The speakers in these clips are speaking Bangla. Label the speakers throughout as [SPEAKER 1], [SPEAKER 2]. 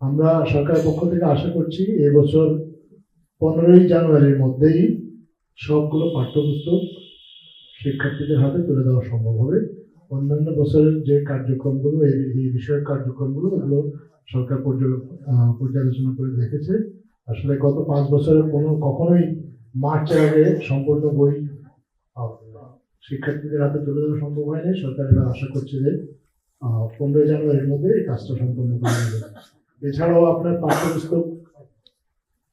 [SPEAKER 1] আমরা সরকারের পক্ষ থেকে আশা করছি এবছর 15ই জানুয়ারির মধ্যেই সবগুলো পাঠ্যপুস্তক শিক্ষার্থীদের হাতে তুলে দেওয়া সম্ভব হবে। অন্যান্য বছরের যে কার্যক্রমগুলো এই বিষয়ের কার্যক্রমগুলো এগুলো সরকার পর্যালোচনা করে দেখেছে। আসলে গত 5 বছরে কখনোই মার্চের আগে সম্পূর্ণ বই শিক্ষার্থীদের হাতে তুলে দেওয়া সম্ভব হয়নি। সরকার এবার আশা করছে যে 15 জানুয়ারির মধ্যে এই কাজটা সম্পন্ন করা যাবে। এছাড়াও আপনার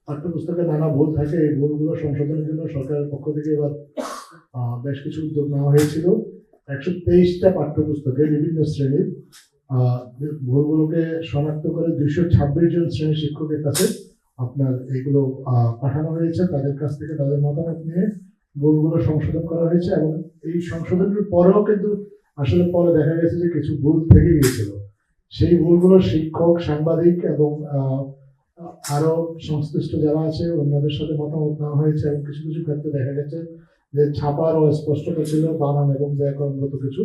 [SPEAKER 1] পাঠ্যপুস্তকে নানা ভুল থাকে, এই ভুলগুলো সংশোধনের জন্য সরকারের পক্ষ থেকে এবার বেশ কিছু উদ্যোগ নেওয়া হয়েছিল। 123টা পাঠ্যপুস্তকে বিভিন্ন শ্রেণীর ভুলগুলোকে শনাক্ত করে 226 জন শ্রেণী শিক্ষকের কাছে আপনার এগুলো পাঠানো হয়েছে। তাদের কাছ থেকে তাদের মতামত নিয়ে ভুলগুলো সংশোধন করা হয়েছে এবং এই সংশোধনের পরেও কিন্তু আসলে পরে দেখা গেছে যে কিছু ভুল থেকে গিয়েছিল। সেই ভুলগুলো শিক্ষক, সাংবাদিক এবং আরো সংশ্লিষ্ট যারা আছে অন্যদের সাথে মতামত নেওয়া হয়েছে এবং কিছু কিছু ক্ষেত্রে দেখা গেছে যে ছাপার অস্পষ্টতা ছিল, বানান এবং ব্যাকরণগত কিছু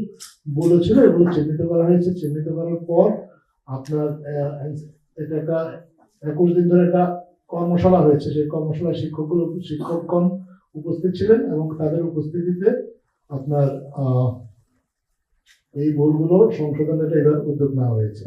[SPEAKER 1] ভুল ছিল, এগুলো চিহ্নিত করা হয়েছে। চিহ্নিত করার পর আপনার এটা একটা 21 দিন ধরে একটা কর্মশালা হয়েছে। সেই কর্মশালায় শিক্ষকগণ উপস্থিত ছিলেন এবং তাদের উপস্থিতিতে আপনার এই ভুলগুলো সংশোধনের এবার উদ্যোগ নেওয়া হয়েছে।